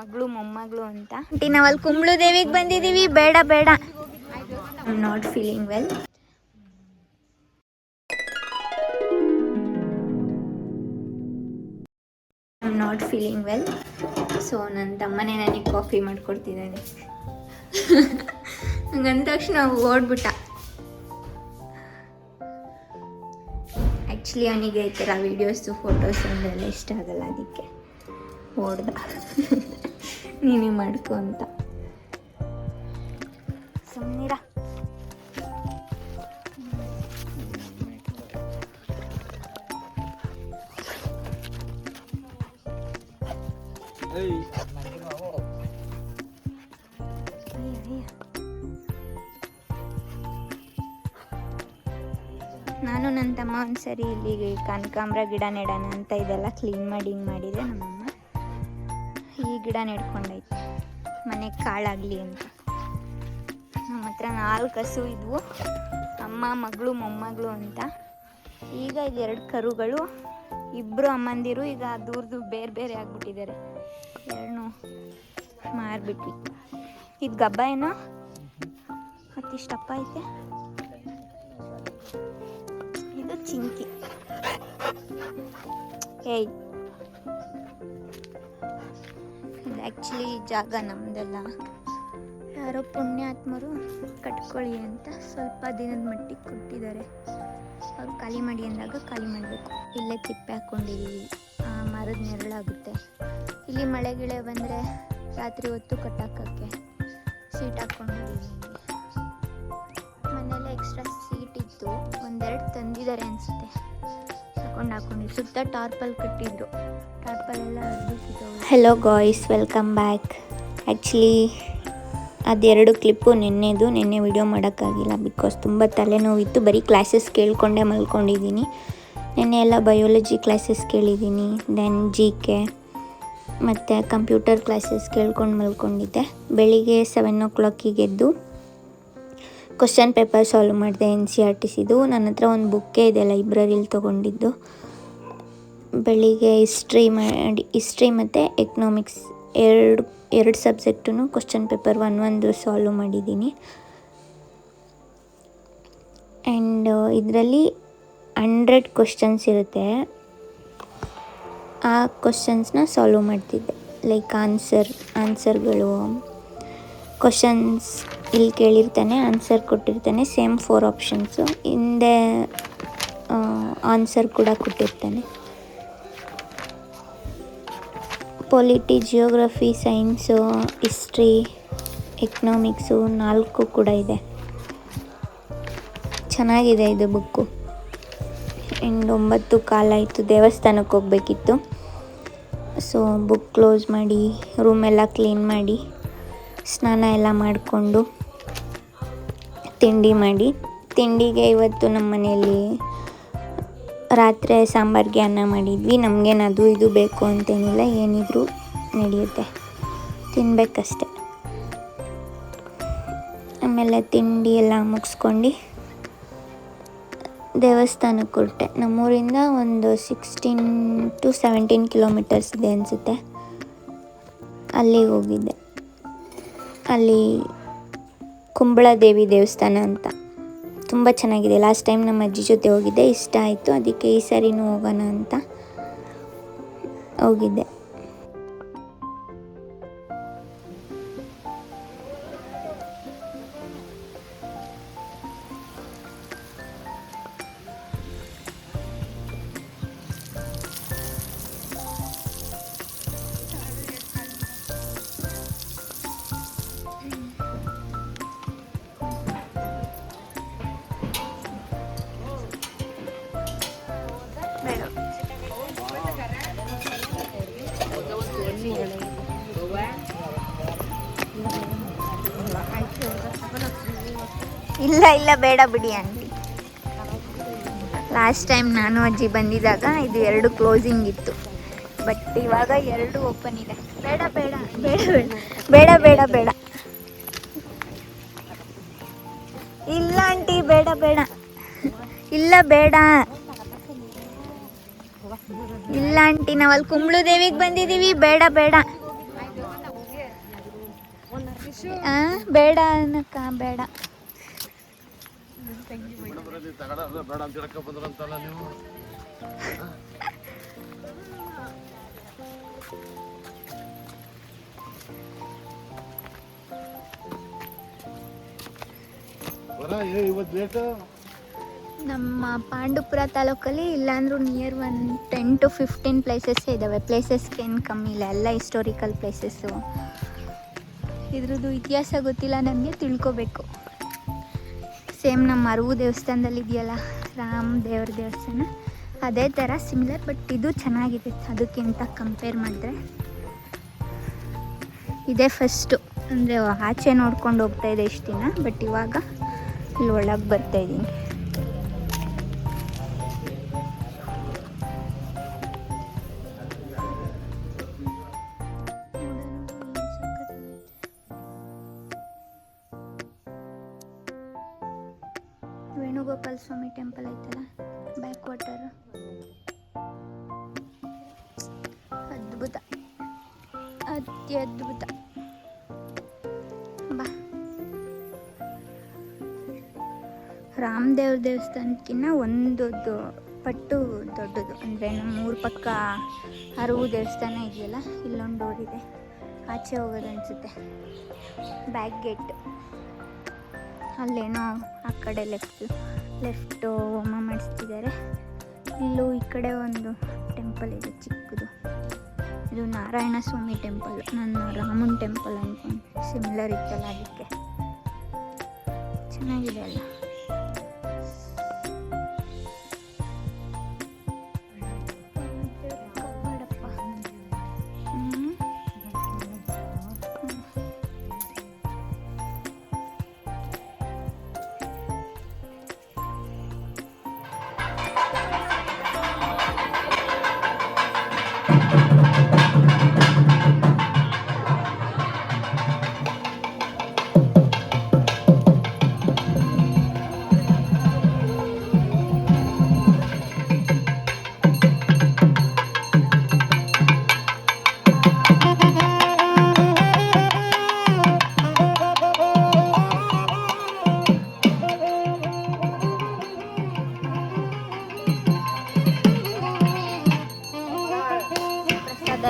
ಮಗಳು ಮೊಮ್ಮಗಳು ಅಂತ. ನಾವಲ್ಲಿ ಕುಂಬ್ಳು ದೇವಿಗೆ ಬಂದಿದ್ದೀವಿ. ಬೇಡ ಬೇಡ, I am not feeling well. So ನನ್ನ ತಮ್ಮನೇ ನನಗೆ ಕಾಫಿ ಮಾಡಿಕೊಡ್ತಿದ್ದಾನೆ. ಹಂಗಂದ ತಕ್ಷಣ ಓಡ್ಬಿಟ್ಟ. ಆ್ಯಕ್ಚುಲಿ ಅವನಿಗೆ ಈ ಥರ ವೀಡಿಯೋಸು ಫೋಟೋಸು ಅಂದೆಲ್ಲ ಇಷ್ಟ ಆಗಲ್ಲ, ಅದಕ್ಕೆ ಓಡ್ದ. ನೀನೇ ಮಾಡ್ಕೊ ಅಂತ. ಸುಮ್ಮನಿರ. ನಾನು ನನ್ನ ತಮ್ಮ ಒಂದ್ಸರಿ ಇಲ್ಲಿಗೆ ಕನಕಾಂಬ್ರ ಗಿಡ ನೆಡೋಣ ಅಂತ ಇದೆಲ್ಲ ಕ್ಲೀನ್ ಮಾಡಿ ಹಿಂಗೆ ಮಾಡಿದರೆ ನಮ್ಮಮ್ಮ ಈ ಗಿಡ ನೆಡ್ಕೊಂಡೈತೆ ಮನೆಗೆ ಕಾಳಾಗಲಿ ಅಂತ. ನಮ್ಮ ಹತ್ರ 4 ಹಸು ಇದ್ವು, ಅಮ್ಮ ಮಗಳು ಮೊಮ್ಮಗಳು ಅಂತ. ಈಗ ಇದು 2 ಕರುಗಳು, 2 ಅಮ್ಮಂದಿರು ಈಗ ದೂರದು ಬೇರೆ ಬೇರೆ ಆಗ್ಬಿಟ್ಟಿದ್ದಾರೆ. 2 ಮಾರ್ಬಿಟ್ವಿ. ಇದು ಗಬ್ಬ ಏನೋ ಮತ್ತಿಷ್ಟಪ್ಪ ಐತೆ. ಇದು ಚಿಂಕಿ. ಏಯ್, ಇದು ಆ್ಯಕ್ಚುಲಿ ಜಾಗ ನಮ್ಮದಲ್ಲ, ಯಾರೋ ಪುಣ್ಯಾತ್ಮರು ಕಟ್ಕೊಳ್ಳಿ ಅಂತ ಸ್ವಲ್ಪ ದಿನದ ಮಟ್ಟಿಗೆ ಕೊಟ್ಟಿದ್ದಾರೆ. ಅವ್ರು ಖಾಲಿ ಮಾಡಿ ಅಂದಾಗ ಖಾಲಿ ಮಾಡಬೇಕು. ಇಲ್ಲೇ ತಿಪ್ಪೆ ಹಾಕ್ಕೊಂಡಿದ್ದೀವಿ, ಮರದ ನೆರಳಾಗುತ್ತೆ. ಇಲ್ಲಿ ಮಳೆ ಗಿಳೆ ಬಂದರೆ ರಾತ್ರಿ ಹೊತ್ತು ಕಟ್ಟಾಕೋಕ್ಕೆ ಸೀಟ್ ಹಾಕ್ಕೊಂಡಿದ್ದೀವಿ. ಮನೆಯಲ್ಲ ಎಕ್ಸ್ಟ್ರಾ ಸೀಟ್ ಇತ್ತು, 1-2 ತಂದಿದ್ದಾರೆ ಅನಿಸುತ್ತೆ, ಹಾಕೊಂಡಿದ್ದು. ಸುತ್ತ ಟಾರ್ಪಲ್ ಕಟ್ಟಿದ್ರು, ಟಾರ್ಪಲೆಲ್ಲ ಹರಿದು. Hello guys, welcome back. Actually ಅದು 2 ಕ್ಲಿಪ್ಪು ನಿನ್ನೆ ವಿಡಿಯೋ ಮಾಡೋಕ್ಕಾಗಿಲ್ಲ, ಬಿಕಾಸ್ ತುಂಬ ತಲೆನೋವಿತ್ತು. ಬರೀ ಕ್ಲಾಸಸ್ ಕೇಳ್ಕೊಂಡೇ ಮಲ್ಕೊಂಡಿದ್ದೀನಿ. ನೆನ್ನೆ ಎಲ್ಲ ಬಯೋಲಜಿ ಕ್ಲಾಸಸ್ ಕೇಳಿದ್ದೀನಿ, ದೆನ್ GK ಮತ್ತು ಕಂಪ್ಯೂಟರ್ ಕ್ಲಾಸಸ್ ಕೇಳ್ಕೊಂಡು ಮಲ್ಕೊಂಡಿದ್ದೆ. ಬೆಳಿಗ್ಗೆ 7 o'clock ಎದ್ದು ಕ್ವಶನ್ ಪೇಪರ್ ಸಾಲ್ವ್ ಮಾಡಿದೆ, NCERTಸಿದು. ನನ್ನ ಹತ್ರ ಒಂದು ಬುಕ್ಕೇ ಇದೆ, ಲೈಬ್ರರಿಲಿ ತೊಗೊಂಡಿದ್ದು. ಬೆಳಿಗ್ಗೆ ಹಿಸ್ಟ್ರಿ ಮತ್ತು ಎಕನಾಮಿಕ್ಸ್ ಎರಡು ಸಬ್ಜೆಕ್ಟೂ ಕ್ವಶನ್ ಪೇಪರ್ 1 ಸಾಲ್ವ್ ಮಾಡಿದ್ದೀನಿ. ಆ್ಯಂಡ್ ಇದರಲ್ಲಿ 100 ಕ್ವಶನ್ಸ್ ಇರುತ್ತೆ. ಆ ಕ್ವಶನ್ಸ್ನ ಸಾಲ್ವ್ ಮಾಡ್ತಿದ್ದೆ. ಲೈಕ್ ಆನ್ಸರ್ಗಳು, ಕ್ವಶನ್ಸ್ ಇಲ್ಲಿ ಕೇಳಿರ್ತಾನೆ, ಆನ್ಸರ್ ಕೊಟ್ಟಿರ್ತಾನೆ, ಸೇಮ್ 4 ಆಪ್ಷನ್ಸು, ಹಿಂದೆ ಆನ್ಸರ್ ಕೂಡ ಕೊಟ್ಟಿರ್ತಾನೆ. Polity, geography, science, history, economics 4 ಕೂಡ ಇದೆ. ಚೆನ್ನಾಗಿದೆ ಇದು ಬುಕ್ಕು. ಆ್ಯಂಡ್ 9:15 ಆಯಿತು, ದೇವಸ್ಥಾನಕ್ಕೆ ಹೋಗಬೇಕಿತ್ತು. ಸೊ ಬುಕ್ ಕ್ಲೋಸ್ ಮಾಡಿ, ರೂಮೆಲ್ಲ ಕ್ಲೀನ್ ಮಾಡಿ, ಸ್ನಾನ ಎಲ್ಲ ಮಾಡಿಕೊಂಡು ತಿಂಡಿ ಮಾಡಿ. ತಿಂಡಿಗೆ ಇವತ್ತು ನಮ್ಮ ಮನೆಯಲ್ಲಿ ರಾತ್ರಿ ಸಾಂಬಾರಿಗೆ ಅನ್ನ ಮಾಡಿದ್ವಿ. ನಮಗೇನು ಅದು ಇದು ಬೇಕು ಅಂತೇನಿಲ್ಲ, ಏನಿದ್ರು ನಡೆಯುತ್ತೆ, ತಿನ್ನಬೇಕಷ್ಟೆ. ಆಮೇಲೆ ತಿಂಡಿ ಎಲ್ಲ ಮುಗಿಸ್ಕೊಂಡು ದೇವಸ್ಥಾನಕ್ಕೆ ಹೊರಟೆ. ನಮ್ಮೂರಿಂದ ಒಂದು 16 to 17 ಕಿಲೋಮೀಟರ್ಸ್ ಇದೆ ಅನಿಸುತ್ತೆ. ಅಲ್ಲಿಗೆ ಹೋಗಿದ್ದೆ. ಅಲ್ಲಿ ಕುಂಬಳದೇವಿ ದೇವಸ್ಥಾನ ಅಂತ ತುಂಬ ಚೆನ್ನಾಗಿದೆ. ಲಾಸ್ಟ್ ಟೈಮ್ ನಮ್ಮ ಅಜ್ಜಿ ಜೊತೆ ಹೋಗಿದ್ದೆ, ಇಷ್ಟ ಆಯಿತು. ಅದಕ್ಕೆ ಈ ಸರಿನೂ ಹೋಗೋಣ ಅಂತ ಹೋಗಿದ್ದೆ. ಇಲ್ಲ ಬೇಡ ಬಿಡಿ ಆಂಟಿ. ಲಾಸ್ಟ್ ಟೈಮ್ ನಾನು ಅಜ್ಜಿ ಬಂದಿದ್ದಾಗ ಇದು 2 ಕ್ಲೋಸಿಂಗ್ ಇತ್ತು, ಬಟ್ ಇವಾಗ 2 ಓಪನ್ ಇದೆ. ಬೇಡ ಬೇಡ ಬೇಡ ಬೇಡ ಬೇಡ ಬೇಡ ಇಲ್ಲ ಆಂಟಿ, ಬೇಡ ಬೇಡ, ಇಲ್ಲ ಬೇಡ, ಇಲ್ಲ ಆಂಟಿ, ನಾವಲ್ಲಿ ಕುಂಬ್ಳು ದೇವಿಗೆ ಬಂದಿದ್ದೀವಿ. ಬೇಡ ಬೇಡ, ಬೇಡ ಅನ್ನಕ್ಕ ಬೇಡ. ಬೇಡ ಅಂತ ಹೇಳಕ್ಕ ಬಂದ್ರಂತಲ್ಲ ನೀವು. ಇವತ್ತು ಲೇಟು. ನಮ್ಮ ಪಾಂಡುಪುರ ತಾಲೂಕಲ್ಲಿ ಇಲ್ಲಾಂದ್ರೂ ನಿಯರ್ 10 to 15 ಪ್ಲೇಸಸ್ ಇದ್ದಾವೆ. ಪ್ಲೇಸಸ್ಗೆ ಏನು ಕಮ್ಮಿ ಇಲ್ಲ, ಎಲ್ಲ ಹಿಸ್ಟೋರಿಕಲ್ ಪ್ಲೇಸಸ್ಸು. ಇದ್ರದ್ದು ಇತಿಹಾಸ ಗೊತ್ತಿಲ್ಲ ನನಗೆ, ತಿಳ್ಕೊಬೇಕು. ಸೇಮ್ ನಮ್ಮ ಅರವು ದೇವಸ್ಥಾನದಲ್ಲಿ ಇದೆಯಲ್ಲ ರಾಮ ದೇವ್ರ ದೇವಸ್ಥಾನ, ಅದೇ ಥರ ಸಿಮಿಲರ್, ಬಟ್ ಇದು ಚೆನ್ನಾಗಿದೆ ಅದಕ್ಕಿಂತ ಕಂಪೇರ್ ಮಾಡಿದ್ರೆ. ಇದೇ ಫಸ್ಟು ಅಂದರೆ ಆಚೆ ನೋಡ್ಕೊಂಡು ಹೋಗ್ತಾಯಿದ್ದೆ ಇಷ್ಟು ದಿನ, ಬಟ್ ಇವಾಗ ಇಲ್ಲಿ ಒಳಗೆ ಬರ್ತಾಯಿದ್ದೀನಿ. ವೇಣುಗೋಪಾಲ ಸ್ವಾಮಿ ಟೆಂಪಲ್ ಐತಲ್ಲ, ಬ್ಯಾಕ್ ವಾಟರ್, ಅದ್ಭುತ, ಅತ್ಯದ್ಭುತ. ಬಾ, ರಾಮದೇವ್ರ ದೇವಸ್ಥಾನಕ್ಕಿಂತ ಒಂದೊಂದು ಪಟ್ಟು ದೊಡ್ಡದು. ಅಂದರೆ ನಮ್ಮ ಊರ ಪಕ್ಕ ಅರವು ದೇವಸ್ಥಾನ ಇದೆಯಲ್ಲ, ಇಲ್ಲೊಂದು ಡೋರ್ ಇದೆ, ಆಚೆ ಹೋಗೋದು ಅನಿಸುತ್ತೆ, ಬ್ಯಾಕ್ ಗೇಟ್. ಅಲ್ಲೇನೋ ಆ ಕಡೆ ಲೆಫ್ಟು ಹೋಮ ಮಾಡಿಸ್ತಿದ್ದಾರೆ. ಇಲ್ಲೂ ಈ ಕಡೆ ಒಂದು ಟೆಂಪಲ್ ಇದೆ ಚಿಕ್ಕದು, ಇದು ನಾರಾಯಣ ಸ್ವಾಮಿ ಟೆಂಪಲ್. ನಾನು ರಾಮನ್ ಟೆಂಪಲ್ ಅಂದ್ಕೊಂಡು ಸಿಮಿಲರ್ ಇತ್ತಲ್ಲ, ಅದಕ್ಕೆ ಚೆನ್ನಾಗಿದೆ ಅಲ್ಲ.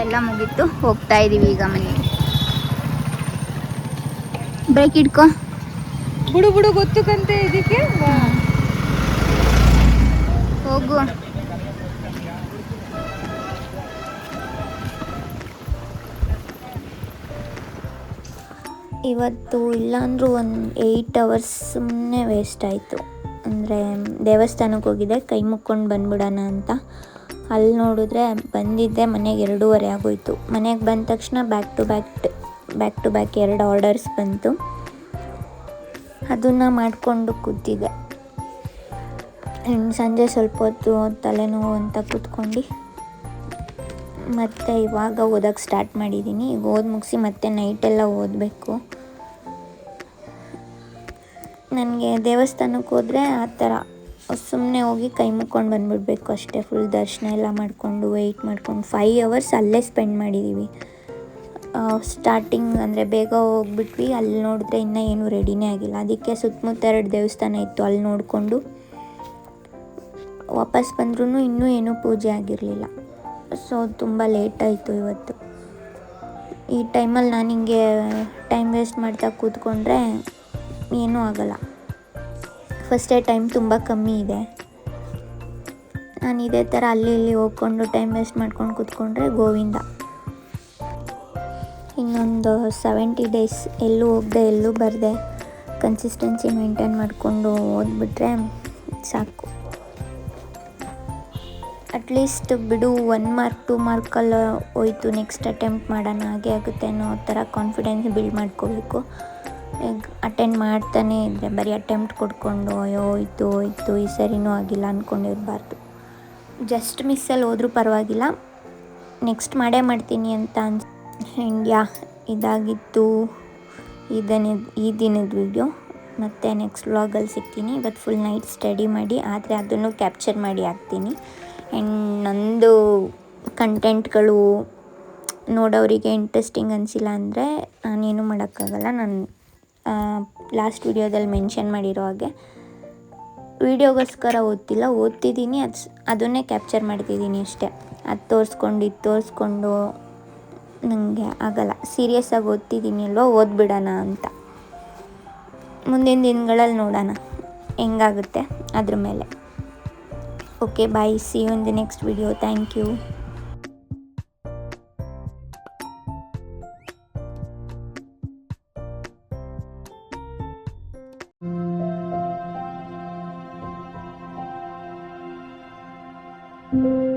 ಎಲ್ಲ ಮುಗೀತು, ಹೋಗ್ತಾ ಇದೀವಿ ಈಗ ಮನೆಗೆ. ಬ್ರೇಕ್ ಇಟ್ಕೋ. ಬುಡು ಗೊತ್ತು ಕಂತೆ ಇದಕ್ಕೆ ಹೋಗು. ಇವತ್ತು ಇಲ್ಲಾಂದ್ರೂ ಒಂದು 8 hours ಸುಮ್ಮನೆ ವೇಸ್ಟ್ ಆಯಿತು. ಅಂದರೆ ದೇವಸ್ಥಾನಕ್ಕೆ ಹೋಗಿದ್ದೆ, ಕೈ ಮುಕ್ಕೊಂಡು ಬಂದ್ಬಿಡೋಣ ಅಂತ. ಅಲ್ಲಿ ನೋಡಿದ್ರೆ ಬಂದಿದ್ದೆ ಮನೆಗೆ 2:30 ಆಗೋಯ್ತು. ಮನೆಗೆ ಬಂದ ತಕ್ಷಣ ಬ್ಯಾಕ್ ಟು ಬ್ಯಾಕ್ 2 ಆರ್ಡರ್ಸ್ ಬಂತು. ಅದನ್ನು ಮಾಡಿಕೊಂಡು ಕೂತಿದ್ದೆ. ಸಂಜೆ ಸ್ವಲ್ಪ ಹೊತ್ತು ತಲೆನೋವು ಅಂತ ಕೂತ್ಕೊಂಡು ಮತ್ತು ಇವಾಗ ಓದೋಕ್ಕೆ ಸ್ಟಾರ್ಟ್ ಮಾಡಿದ್ದೀನಿ. ಈಗ ಓದಿ ಮುಗಿಸಿ ಮತ್ತೆ ನೈಟೆಲ್ಲ ಓದಬೇಕು. ನನಗೆ ದೇವಸ್ಥಾನಕ್ಕೆ ಹೋದರೆ ಆ ಥರ ಸುಮ್ಮನೆ ಹೋಗಿ ಕೈ ಮುಕ್ಕೊಂಡು ಬಂದುಬಿಡ್ಬೇಕು ಅಷ್ಟೇ. ಫುಲ್ ದರ್ಶನ ಎಲ್ಲ ಮಾಡಿಕೊಂಡು ವೆಯ್ಟ್ ಮಾಡ್ಕೊಂಡು 5 hours ಅಲ್ಲೇ ಸ್ಪೆಂಡ್ ಮಾಡಿದ್ದೀವಿ. ಸ್ಟಾರ್ಟಿಂಗ್ ಅಂದರೆ ಬೇಗ ಹೋಗ್ಬಿಟ್ವಿ. ಅಲ್ಲಿ ನೋಡಿದ್ರೆ ಇನ್ನೂ ಏನೂ ರೆಡಿನೇ ಆಗಿಲ್ಲ. ಅದಕ್ಕೆ ಸುತ್ತಮುತ್ತ 2 ದೇವಸ್ಥಾನ ಇತ್ತು, ಅಲ್ಲಿ ನೋಡಿಕೊಂಡು ವಾಪಸ್ ಬಂದ್ರೂ ಇನ್ನೂ ಏನೂ ಪೂಜೆ ಆಗಿರಲಿಲ್ಲ. ಸೊ ತುಂಬ ಲೇಟ್ ಆಯಿತು ಇವತ್ತು. ಈ ಟೈಮಲ್ಲಿ ನಾನು ಹಿಂಗೆ ಟೈಮ್ ವೇಸ್ಟ್ ಮಾಡ್ತಾ ಕೂತ್ಕೊಂಡ್ರೆ ಏನೂ ಆಗೋಲ್ಲ. ಫಸ್ಟೇ ಟೈಮ್ ತುಂಬ ಕಮ್ಮಿ ಇದೆ. ನಾನು ಇದೇ ಥರ ಅಲ್ಲಿ ಇಲ್ಲಿ ಹೋಗ್ಕೊಂಡು ಟೈಮ್ ವೇಸ್ಟ್ ಮಾಡ್ಕೊಂಡು ಕೂತ್ಕೊಂಡ್ರೆ ಗೋವಿಂದ. ಇನ್ನೊಂದು 70 days ಎಲ್ಲೂ ಹೋಗದೆ ಎಲ್ಲೂ ಬರದೆ ಕನ್ಸಿಸ್ಟೆನ್ಸಿ ಮೇಂಟೈನ್ ಮಾಡಿಕೊಂಡು ಓದ್ಬಿಟ್ರೆ ಸಾಕು. ಅಟ್ಲೀಸ್ಟ್ ಬಿಡು 1 mark 2 markಲ್ಲಿ ಹೋಯ್ತು, ನೆಕ್ಸ್ಟ್ ಅಟೆಂಪ್ಟ್ ಮಾಡೋಣ, ಹಾಗೆ ಆಗುತ್ತೆ ಅನ್ನೋ ಥರ ಕಾನ್ಫಿಡೆನ್ಸ್ ಬಿಲ್ಡ್ ಮಾಡ್ಕೋಬೇಕು. ಈಗ ಅಟೆಂಡ್ ಮಾಡ್ತಾನೆ ಇದ್ದರೆ ಬರೀ ಅಟೆಂಪ್ಟ್ ಕೊಡ್ಕೊಂಡು ಅಯ್ಯೋ ಹೋಯ್ತು ಈ ಸರಿನೂ ಆಗಿಲ್ಲ ಅಂದ್ಕೊಂಡಿರಬಾರ್ದು. ಜಸ್ಟ್ ಮಿಸ್ಸಲ್ಲಿ ಹೋದ್ರೂ ಪರವಾಗಿಲ್ಲ, ನೆಕ್ಸ್ಟ್ ಮಾಡೇ ಮಾಡ್ತೀನಿ ಅಂತ ಯಾ ಇದಾಗಿತ್ತು ಈ ದಿನದ ವಿಡಿಯೋ. ಮತ್ತು ನೆಕ್ಸ್ಟ್ ವ್ಲಾಗಲ್ಲಿ ಸಿಗ್ತೀನಿ. ಇವತ್ತು ಫುಲ್ ನೈಟ್ ಸ್ಟಡಿ ಮಾಡಿ ಆದರೆ ಅದನ್ನು ಕ್ಯಾಪ್ಚರ್ ಮಾಡಿ ಹಾಕ್ತೀನಿ. ಆ್ಯಂಡ್ ನಂದು ಕಂಟೆಂಟ್ಗಳು ನೋಡೋರಿಗೆ ಇಂಟ್ರೆಸ್ಟಿಂಗ್ ಅನಿಸಿಲ್ಲ ಅಂದರೆ ನಾನೇನು ಮಾಡೋಕ್ಕಾಗಲ್ಲ. ನಾನು ಲಾಸ್ಟ್ ವಿಡಿಯೋದಲ್ಲಿ ಮೆನ್ಷನ್ ಮಾಡಿರೋ ಹಾಗೆ ವೀಡಿಯೋಗೋಸ್ಕರ ಓದ್ತಿದ್ದೀನಿ, ಅದನ್ನೇ ಕ್ಯಾಪ್ಚರ್ ಮಾಡ್ತಿದ್ದೀನಿ ಅಷ್ಟೇ. ಅದು ತೋರಿಸ್ಕೊಂಡು ಇದು ತೋರಿಸ್ಕೊಂಡು ನನಗೆ ಆಗಲ್ಲ. ಸೀರಿಯಸ್ಸಾಗಿ ಓದ್ತಿದ್ದೀನಿ ಅಲ್ವಾ, ಓದ್ಬಿಡೋಣ ಅಂತ. ಮುಂದಿನ ದಿನಗಳಲ್ಲಿ ನೋಡೋಣ ಹೆಂಗಾಗುತ್ತೆ ಅದ್ರ ಮೇಲೆ. Okay bye, see you in the next video. Thank you. thank you